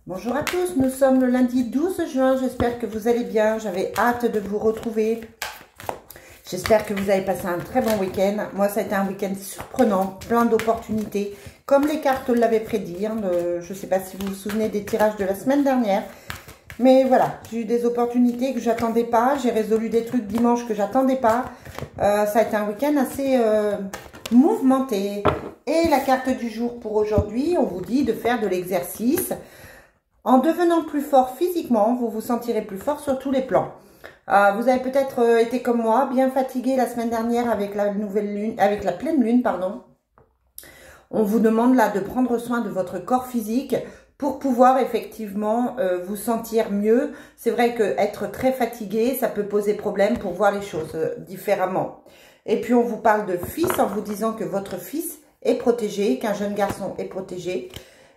Bonjour à tous, nous sommes le lundi 12 juin, j'espère que vous allez bien, j'avais hâte de vous retrouver. J'espère que vous avez passé un très bon week-end. Moi, ça a été un week-end surprenant, plein d'opportunités, comme les cartes l'avaient prédit. Je ne sais pas si vous vous souvenez des tirages de la semaine dernière. Mais voilà, j'ai eu des opportunités que je n'attendais pas. J'ai résolu des trucs dimanche que j'attendais pas. Ça a été un week-end assez mouvementé. Et la carte du jour pour aujourd'hui, on vous dit de faire de l'exercice. En devenant plus fort physiquement, vous vous sentirez plus fort sur tous les plans. Vous avez peut-être été comme moi, bien fatigué la semaine dernière avec la nouvelle lune, avec la pleine lune, pardon. On vous demande là de prendre soin de votre corps physique pour pouvoir effectivement vous sentir mieux. C'est vrai que être très fatigué, ça peut poser problème pour voir les choses différemment. Et puis on vous parle de fils en vous disant que votre fils est protégé, qu'un jeune garçon est protégé.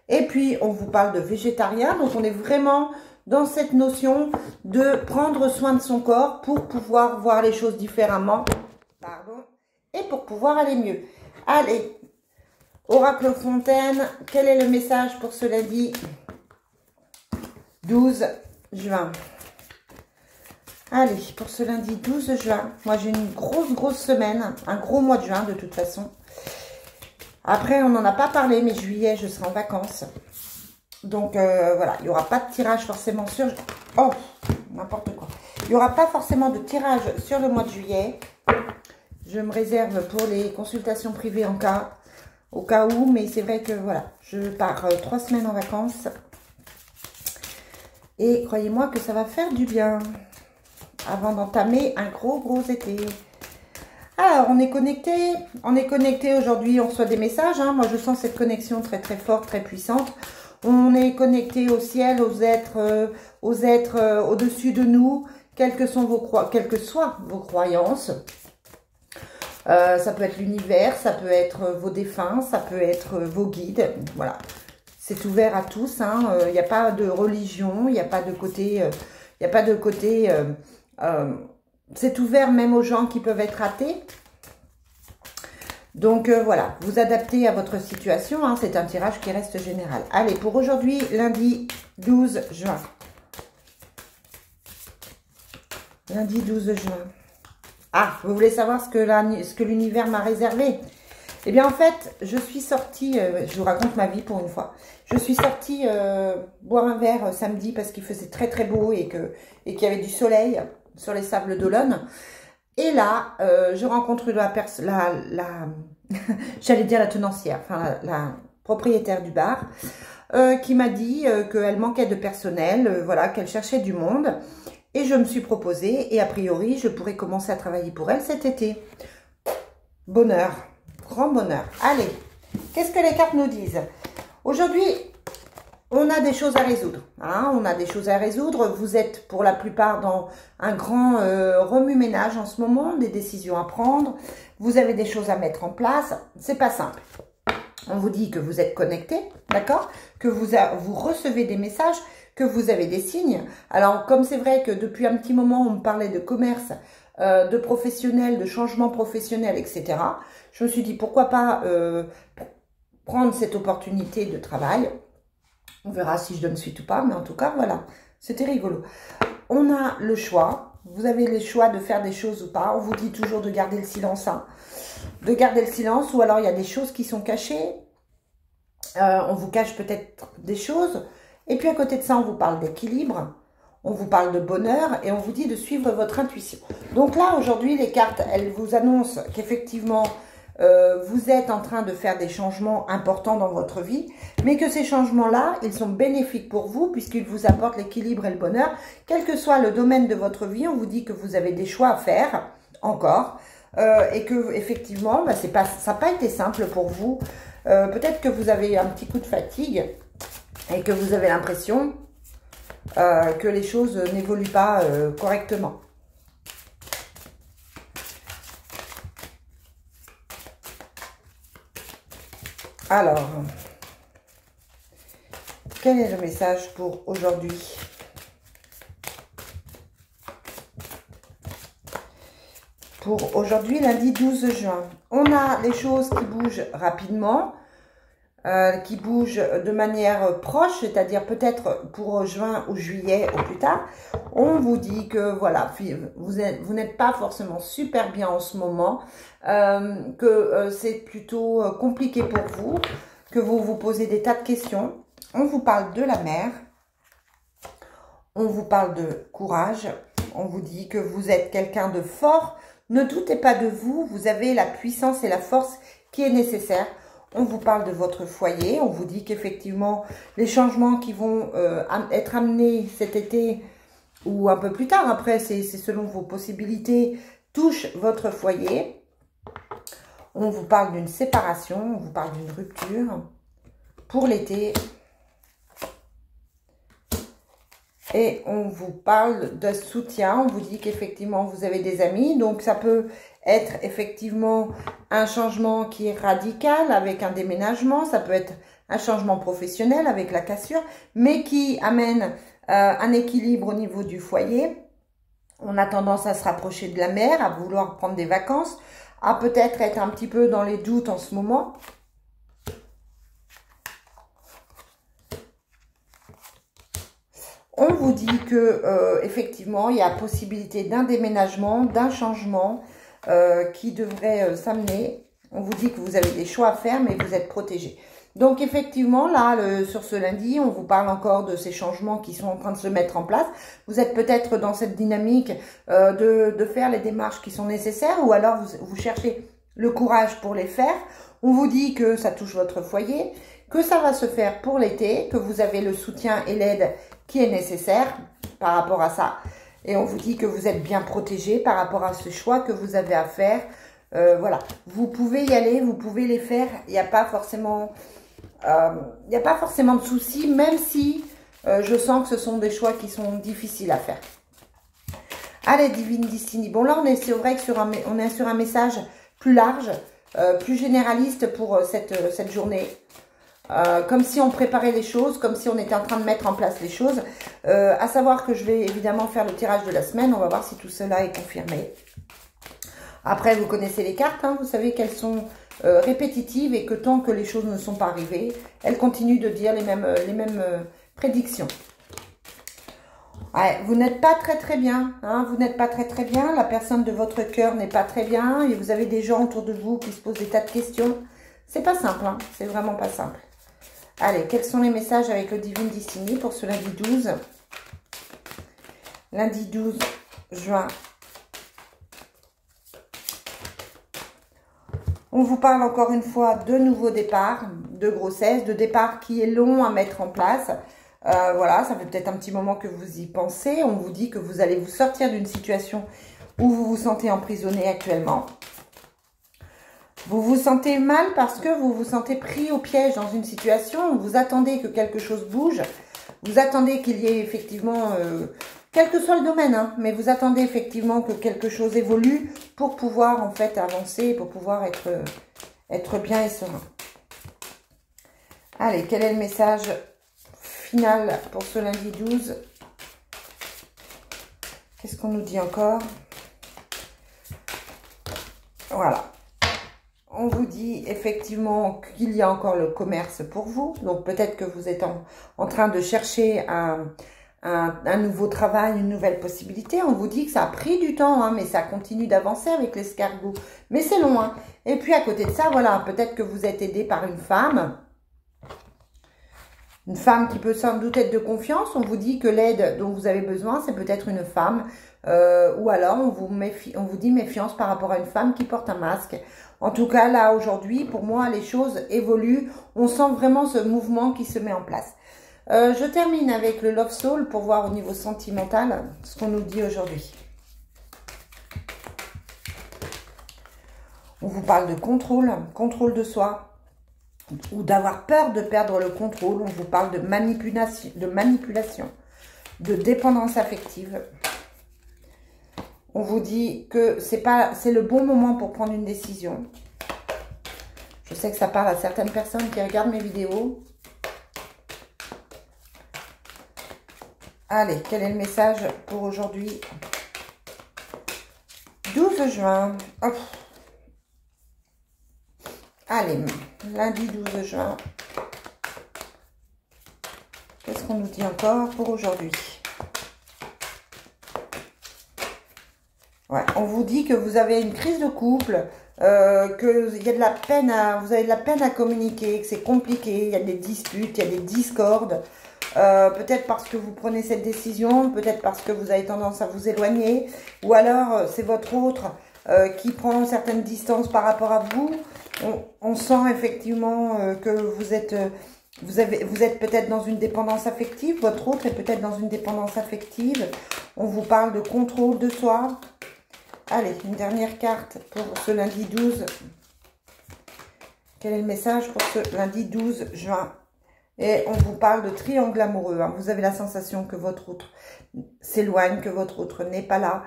Et puis, on vous parle de végétarien. Donc, on est vraiment dans cette notion de prendre soin de son corps pour pouvoir voir les choses différemment. Pardon. Et pour pouvoir aller mieux. Allez, Oracle Fontaine, quel est le message pour ce lundi 12 juin? Allez, pour ce lundi 12 juin, moi j'ai une grosse semaine, un gros mois de juin de toute façon. Après, on n'en a pas parlé, mais juillet, je serai en vacances. Donc, voilà, il n'y aura pas de tirage forcément sur... Oh, n'importe quoi. Il n'y aura pas forcément de tirage sur le mois de juillet. Je me réserve pour les consultations privées au cas où. Mais c'est vrai que, voilà, je pars 3 semaines en vacances. Et croyez-moi que ça va faire du bien avant d'entamer un gros été. Alors, on est connecté aujourd'hui, on reçoit des messages, hein. Moi je sens cette connexion très forte, très puissante. On est connecté au ciel, aux êtres au-dessus de nous, quelles que soient vos croyances. Ça peut être l'univers, ça peut être vos défunts, ça peut être vos guides, voilà. C'est ouvert à tous, hein. Il n'y a pas de religion, il n'y a pas de côté, c'est ouvert même aux gens qui peuvent être athées. Donc voilà, vous adaptez à votre situation. Hein, c'est un tirage qui reste général. Allez, pour aujourd'hui, lundi 12 juin. Lundi 12 juin. Ah, vous voulez savoir ce que l'univers m'a réservé? Eh bien, en fait, je suis sortie, je vous raconte ma vie pour une fois. Je suis sortie boire un verre samedi parce qu'il faisait très beau et qu'il y avait du soleil sur les sables d'Olonne. Et là, je rencontre j'allais dire la tenancière, enfin la propriétaire du bar, qui m'a dit qu'elle manquait de personnel, voilà, qu'elle cherchait du monde. Et je me suis proposée et a priori, je pourrais commencer à travailler pour elle cet été. Bonheur, grand bonheur. Allez, qu'est-ce que les cartes nous disent? Aujourd'hui, on a des choses à résoudre, hein, on a des choses à résoudre. Vous êtes pour la plupart dans un grand remue-ménage en ce moment, des décisions à prendre. Vous avez des choses à mettre en place. C'est pas simple. On vous dit que vous êtes connecté, d'accord? Que vous recevez des messages, que vous avez des signes. Alors, comme c'est vrai que depuis un petit moment, on me parlait de commerce, de professionnel, de changement professionnel, etc. Je me suis dit, pourquoi pas prendre cette opportunité de travail. On verra si je donne suite ou pas, mais en tout cas, voilà, c'était rigolo. On a le choix, vous avez le choix de faire des choses ou pas. On vous dit toujours de garder le silence, hein. De garder le silence, ou alors il y a des choses qui sont cachées. On vous cache peut-être des choses. Et puis à côté de ça, on vous parle d'équilibre, on vous parle de bonheur et on vous dit de suivre votre intuition. Donc là, aujourd'hui, les cartes, elles vous annoncent qu'effectivement, vous êtes en train de faire des changements importants dans votre vie, mais que ces changements-là, ils sont bénéfiques pour vous puisqu'ils vous apportent l'équilibre et le bonheur. Quel que soit le domaine de votre vie, on vous dit que vous avez des choix à faire, encore, et que effectivement, bah, ça n'a pas été simple pour vous. Peut-être que vous avez un petit coup de fatigue et que vous avez l'impression que les choses n'évoluent pas correctement. Alors, quel est le message pour aujourd'hui? Pour aujourd'hui, lundi 12 juin. On a les choses qui bougent rapidement. qui bouge de manière proche, c'est-à-dire peut-être pour juin ou juillet au plus tard. On vous dit que voilà, vous n'êtes pas forcément super bien en ce moment, que c'est plutôt compliqué pour vous, que vous vous posez des tas de questions. On vous parle de la mer, on vous parle de courage, on vous dit que vous êtes quelqu'un de fort. Ne doutez pas de vous, vous avez la puissance et la force qui est nécessaire. On vous parle de votre foyer, on vous dit qu'effectivement, les changements qui vont être amenés cet été ou un peu plus tard, après, c'est selon vos possibilités, touchent votre foyer. On vous parle d'une séparation, on vous parle d'une rupture pour l'été. Et on vous parle de soutien, on vous dit qu'effectivement vous avez des amis, donc ça peut être effectivement un changement qui est radical avec un déménagement, ça peut être un changement professionnel avec la cassure, mais qui amène un équilibre au niveau du foyer. On a tendance à se rapprocher de la mer, à vouloir prendre des vacances, à peut-être être un petit peu dans les doutes en ce moment. On vous dit que effectivement, il y a possibilité d'un déménagement, d'un changement qui devrait s'amener. On vous dit que vous avez des choix à faire, mais vous êtes protégé. Donc effectivement, là, sur ce lundi, on vous parle encore de ces changements qui sont en train de se mettre en place. Vous êtes peut-être dans cette dynamique de faire les démarches qui sont nécessaires, ou alors vous cherchez le courage pour les faire. On vous dit que ça touche votre foyer, que ça va se faire pour l'été, que vous avez le soutien et l'aide qui est nécessaire par rapport à ça. Et on vous dit que vous êtes bien protégé par rapport à ce choix que vous avez à faire. Voilà, vous pouvez y aller, vous pouvez les faire. Il n'y a pas forcément, de soucis, même si je sens que ce sont des choix qui sont difficiles à faire. Allez, Divine Destiny. Bon, là, c'est vrai que on est sur un message plus large, plus généraliste pour cette journée. Comme si on préparait les choses, comme si on était en train de mettre en place les choses. À savoir que je vais évidemment faire le tirage de la semaine. On va voir si tout cela est confirmé. Après, vous connaissez les cartes. Hein, vous savez qu'elles sont répétitives et que tant que les choses ne sont pas arrivées, elles continuent de dire les mêmes prédictions. Ouais, vous n'êtes pas très bien. Hein, vous n'êtes pas très bien. La personne de votre cœur n'est pas très bien. Et vous avez des gens autour de vous qui se posent des tas de questions. C'est pas simple. Hein, c'est vraiment pas simple. Allez, quels sont les messages avec le Divine Destiny pour ce lundi 12? Lundi 12 juin. On vous parle encore une fois de nouveaux départs, de grossesse, de départ qui est long à mettre en place. Voilà, ça fait peut-être un petit moment que vous y pensez. On vous dit que vous allez vous sortir d'une situation où vous vous sentez emprisonné actuellement. Vous vous sentez mal parce que vous vous sentez pris au piège dans une situation. Vous attendez que quelque chose bouge. Vous attendez qu'il y ait effectivement, quel que soit le domaine, hein, mais vous attendez effectivement que quelque chose évolue pour pouvoir en fait avancer, pour pouvoir être bien et serein. Allez, quel est le message final pour ce lundi 12? Qu'est-ce qu'on nous dit encore? Voilà. On vous dit effectivement qu'il y a encore le commerce pour vous. Donc peut-être que vous êtes en train de chercher un nouveau travail, une nouvelle possibilité. On vous dit que ça a pris du temps, hein, mais ça continue d'avancer avec l'escargot. Mais c'est long. Hein. Et puis à côté de ça, voilà, peut-être que vous êtes aidé par une femme. Une femme qui peut sans doute être de confiance. On vous dit que l'aide dont vous avez besoin, c'est peut-être une femme. Ou alors, on vous dit méfiance par rapport à une femme qui porte un masque. En tout cas, là, aujourd'hui, pour moi, les choses évoluent. On sent vraiment ce mouvement qui se met en place. Je termine avec le Love Soul pour voir au niveau sentimental ce qu'on nous dit aujourd'hui. On vous parle de contrôle de soi ou d'avoir peur de perdre le contrôle. On vous parle de manipulation, de dépendance affective. On vous dit que c'est le bon moment pour prendre une décision. Je sais que ça parle à certaines personnes qui regardent mes vidéos. Allez, quel est le message pour aujourd'hui? 12 juin. Hop. Allez, lundi 12 juin. qu'on nous dit encore pour aujourd'hui? Ouais, on vous dit que vous avez une crise de couple, que y a de la peine vous avez de la peine à communiquer, que c'est compliqué, il y a des disputes, il y a des discordes. Peut-être parce que vous prenez cette décision, peut-être parce que vous avez tendance à vous éloigner, ou alors c'est votre autre qui prend certaines distances par rapport à vous. On sent effectivement que vous êtes peut-être dans une dépendance affective, votre autre est peut-être dans une dépendance affective. On vous parle de contrôle de soi. Allez, une dernière carte pour ce lundi 12. Quel est le message pour ce lundi 12 juin? Et on vous parle de triangle amoureux. Hein. Vous avez la sensation que votre autre s'éloigne, que votre autre n'est pas là,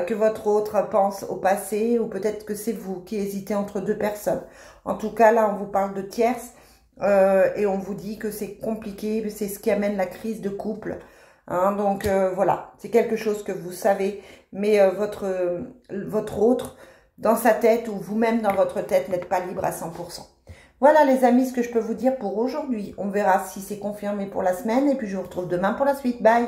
que votre autre pense au passé, ou peut-être que c'est vous qui hésitez entre deux personnes. En tout cas, là, on vous parle de tierce et on vous dit que c'est compliqué, c'est ce qui amène la crise de couple. Hein, donc voilà, c'est quelque chose que vous savez, mais votre autre, dans sa tête ou vous-même dans votre tête, n'êtes pas libre à 100%. Voilà les amis, ce que je peux vous dire pour aujourd'hui. On verra si c'est confirmé pour la semaine et puis je vous retrouve demain pour la suite. Bye!